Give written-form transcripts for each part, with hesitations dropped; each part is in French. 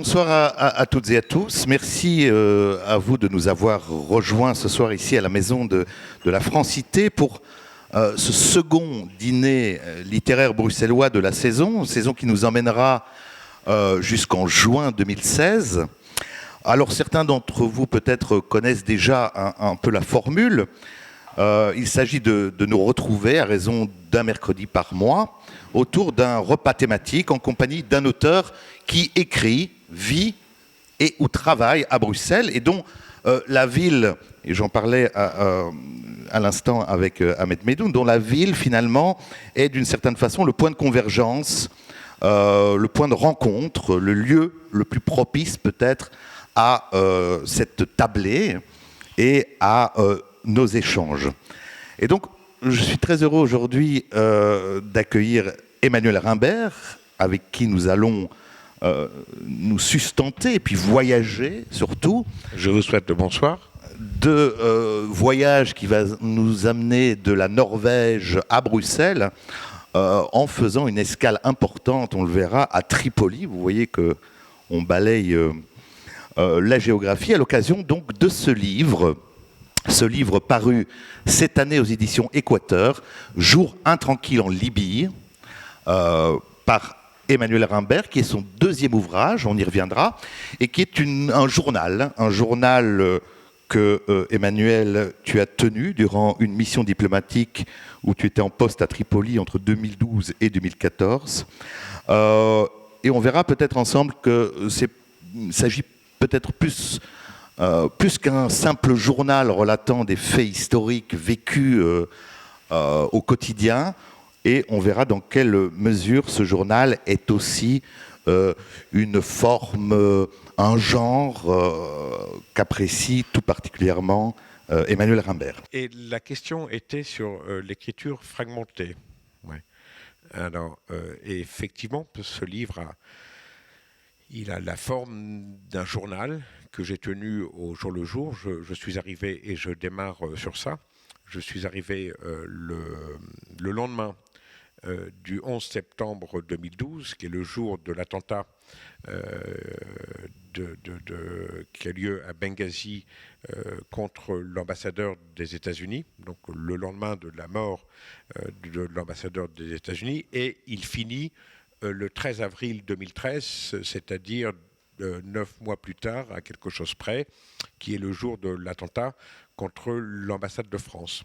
Bonsoir à toutes et à tous. Merci à vous de nous avoir rejoints ce soir ici à la Maison de la Francité pour ce second dîner littéraire bruxellois de la saison qui nous emmènera jusqu'en juin 2016. Alors certains d'entre vous peut-être connaissent déjà un peu la formule. Il s'agit de nous retrouver à raison d'un mercredi par mois autour d'un repas thématique en compagnie d'un auteur qui écrit, vit et ou travaille à Bruxelles et dont la ville, et j'en parlais à l'instant avec Ahmed Medoun, dont la ville finalement est d'une certaine façon le point de convergence, le point de rencontre, le lieu le plus propice peut-être à cette tablée et à nos échanges. Et donc, je suis très heureux aujourd'hui d'accueillir Emmanuel Rimbert, avec qui nous allons nous sustenter et puis voyager surtout. Je vous souhaite le bonsoir. De voyage qui va nous amener de la Norvège à Bruxelles en faisant une escale importante, on le verra, à Tripoli. Vous voyez qu'on balaye la géographie à l'occasion donc de ce livre paru cette année aux éditions Équateur, Jour intranquille en Libye, par Emmanuel Rimbert, qui est son deuxième ouvrage, on y reviendra, et qui est un journal que Emmanuel, tu as tenu durant une mission diplomatique où tu étais en poste à Tripoli entre 2012 et 2014. Et on verra peut-être ensemble qu'il s'agit peut-être plus qu'un simple journal relatant des faits historiques vécus au quotidien, et on verra dans quelle mesure ce journal est aussi une forme, un genre qu'apprécie tout particulièrement Emmanuel Rimbert. Et la question était sur l'écriture fragmentée. Ouais. Alors, et effectivement, ce livre il a la forme d'un journal que j'ai tenu au jour le jour. Je suis arrivé, et je démarre sur ça, je suis arrivé le lendemain du 11 septembre 2012, qui est le jour de l'attentat qui a lieu à Benghazi contre l'ambassadeur des États-Unis, donc le lendemain de la mort de l'ambassadeur des États-Unis, et il finit le 13 avril 2013, c'est-à-dire 9 mois plus tard, à quelque chose près, qui est le jour de l'attentat contre l'ambassade de France.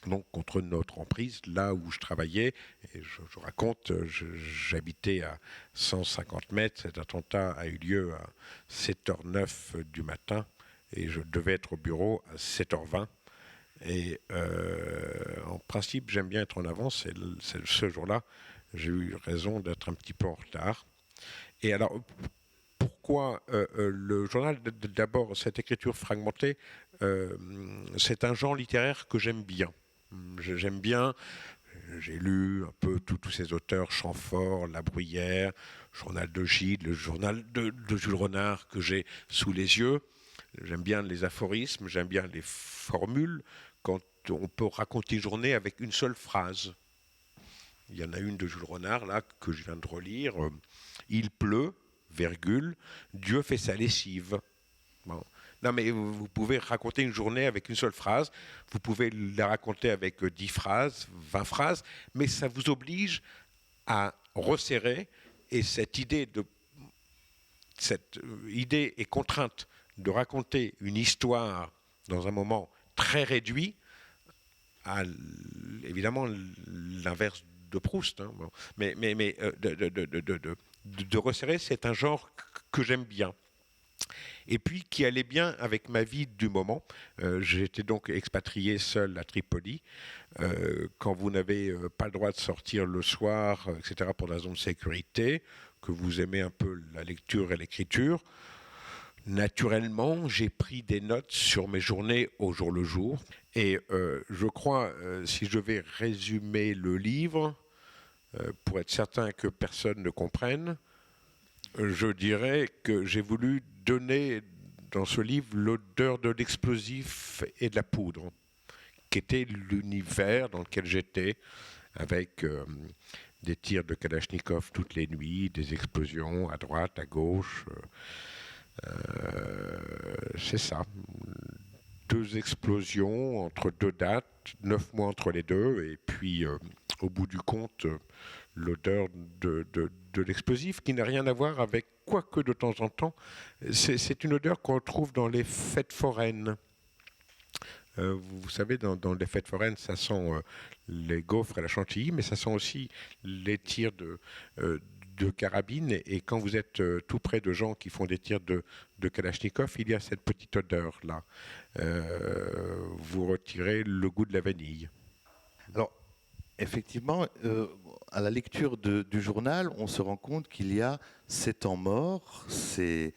Donc contre notre emprise, là où je travaillais, et je raconte, j'habitais à 150 mètres, cet attentat a eu lieu à 7h09 du matin, et je devais être au bureau à 7h20. Et en principe, j'aime bien être en avance, et ce jour-là, j'ai eu raison d'être un petit peu en retard. Et alors, pourquoi le journal? D'abord, cette écriture fragmentée, c'est un genre littéraire que j'aime bien. J'aime bien, j'ai lu un peu tous ces auteurs, Chamfort, La Bruyère, Journal de Gide, le journal de Jules Renard que j'ai sous les yeux. J'aime bien les aphorismes, j'aime bien les formules, quand on peut raconter une journée avec une seule phrase. Il y en a une de Jules Renard, là, que je viens de relire. Il pleut, virgule, Dieu fait sa lessive. Bon. Non, mais vous pouvez raconter une journée avec une seule phrase, vous pouvez la raconter avec 10 phrases, 20 phrases, mais ça vous oblige à resserrer, et cette idée et contrainte de raconter une histoire dans un moment très réduit, à évidemment l'inverse de Proust, hein, bon. mais de resserrer, c'est un genre que j'aime bien. Et puis qui allait bien avec ma vie du moment. J'étais donc expatrié seul à Tripoli. Quand vous n'avez pas le droit de sortir le soir, etc., pour des raisons de sécurité, que vous aimez un peu la lecture et l'écriture, naturellement, j'ai pris des notes sur mes journées au jour le jour. Et je crois, si je vais résumer le livre, pour être certain que personne ne comprenne, je dirais que j'ai voulu donner dans ce livre l'odeur de l'explosif et de la poudre, qui était l'univers dans lequel j'étais, avec des tirs de Kalachnikov toutes les nuits, des explosions à droite, à gauche. C'est ça. 2 explosions entre 2 dates, 9 mois entre les deux, et puis au bout du compte, l'odeur de l'explosif qui n'a rien à voir avec, quoique de temps en temps, c'est une odeur qu'on retrouve dans les fêtes foraines. Vous savez, dans les fêtes foraines, ça sent les gaufres et la chantilly, mais ça sent aussi les tirs de carabine. Et quand vous êtes tout près de gens qui font des tirs de Kalachnikov, il y a cette petite odeur-là. Vous retirez le goût de la vanille. Alors, effectivement, à la lecture du journal, on se rend compte qu'il y a ces temps morts, cette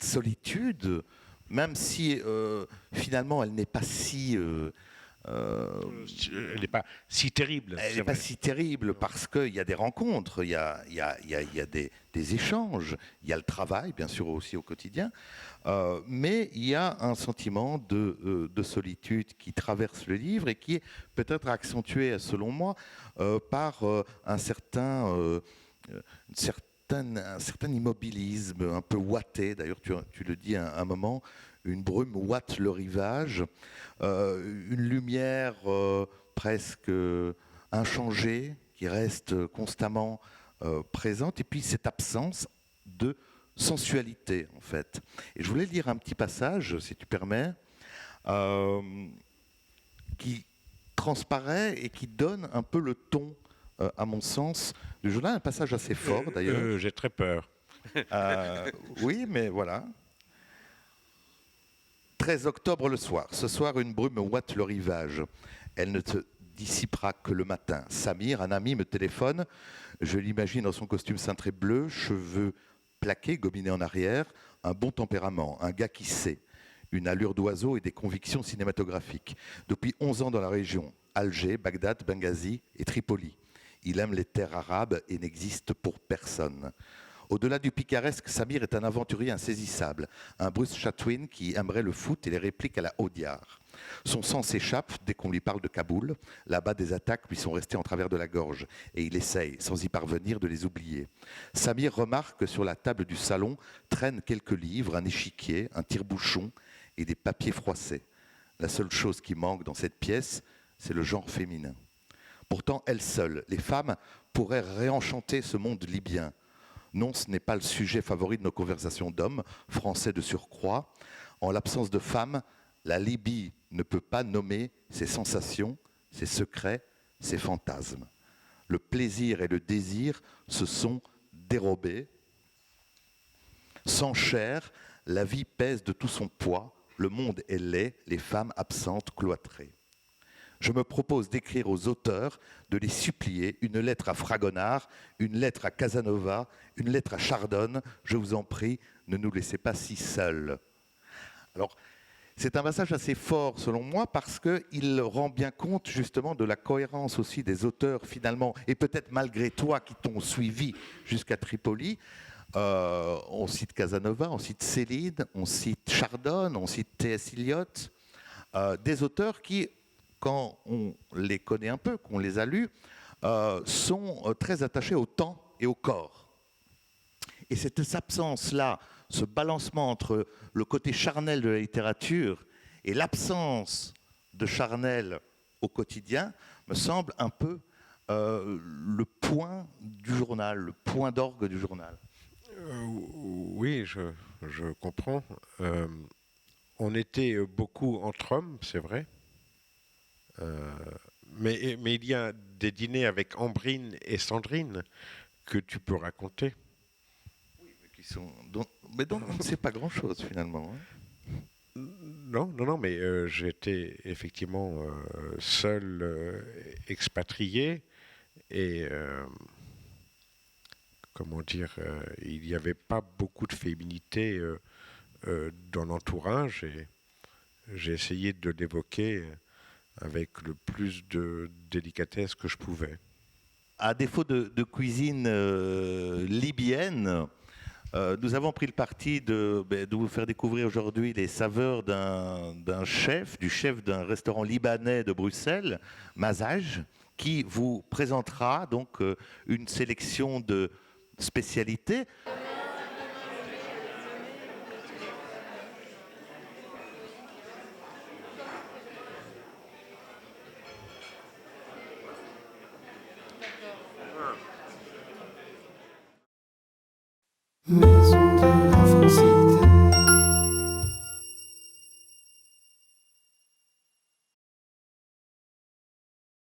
solitude, même si finalement elle n'est pas si... Elle n'est pas si terrible. Elle n'est pas si terrible parce qu'il y a des rencontres, il y a des échanges, il y a le travail, bien sûr, aussi au quotidien, mais il y a un sentiment de solitude qui traverse le livre et qui est peut-être accentué, selon moi, par un certain immobilisme, un peu ouaté. D'ailleurs, tu le dis à un moment, une brume ouate le rivage, une lumière presque inchangée qui reste constamment présente, et puis cette absence de sensualité, en fait. Et je voulais lire un petit passage, si tu permets, qui transparaît et qui donne un peu le ton, à mon sens, du journal. Un passage assez fort, d'ailleurs. J'ai très peur. Oui, mais voilà. 13 octobre le soir. Ce soir, une brume ouate le rivage. Elle ne se dissipera que le matin. Samir, un ami, me téléphone. Je l'imagine dans son costume cintré bleu, cheveux plaqués, gominés en arrière, un bon tempérament, un gars qui sait, une allure d'oiseau et des convictions cinématographiques. Depuis 11 ans dans la région, Alger, Bagdad, Benghazi et Tripoli. Il aime les terres arabes et n'existe pour personne. Au-delà du picaresque, Samir est un aventurier insaisissable, un Bruce Chatwin qui aimerait le foot et les répliques à la Audiard. Son sang s'échappe dès qu'on lui parle de Kaboul. Là-bas, des attaques lui sont restées en travers de la gorge et il essaye, sans y parvenir, de les oublier. Samir remarque que sur la table du salon traînent quelques livres, un échiquier, un tire-bouchon et des papiers froissés. La seule chose qui manque dans cette pièce, c'est le genre féminin. Pourtant, elles seules, les femmes, pourraient réenchanter ce monde libyen. Non, ce n'est pas le sujet favori de nos conversations d'hommes, français de surcroît. En l'absence de femmes, la Libye ne peut pas nommer ses sensations, ses secrets, ses fantasmes. Le plaisir et le désir se sont dérobés. Sans chair, la vie pèse de tout son poids, le monde est laid, les femmes absentes cloîtrées. Je me propose d'écrire aux auteurs, de les supplier, une lettre à Fragonard, une lettre à Casanova, une lettre à Chardonne. Je vous en prie, ne nous laissez pas si seuls. Alors, c'est un passage assez fort, selon moi, parce qu'il rend bien compte, justement, de la cohérence aussi des auteurs, finalement, et peut-être malgré toi, qui t'ont suivi jusqu'à Tripoli. On cite Casanova, on cite Céline, on cite Chardonne, on cite T.S. Eliot. Des auteurs qui, quand on les connaît un peu, qu'on les a lus, sont très attachés au temps et au corps. Et cette absence-là, ce balancement entre le côté charnel de la littérature et l'absence de charnel au quotidien, me semble un peu le point du journal, le point d'orgue du journal. Oui, je comprends. On était beaucoup entre hommes, c'est vrai. Mais il y a des dîners avec Ambrine et Sandrine que tu peux raconter. Oui, mais dont on ne sait pas grand-chose finalement. Non, mais j'étais effectivement seul expatrié et comment dire, il n'y avait pas beaucoup de féminité dans l'entourage et j'ai essayé de l'évoquer avec le plus de délicatesse que je pouvais. À défaut de cuisine libyenne, nous avons pris le parti de vous faire découvrir aujourd'hui les saveurs du chef d'un restaurant libanais de Bruxelles, Mazage, qui vous présentera donc une sélection de spécialités.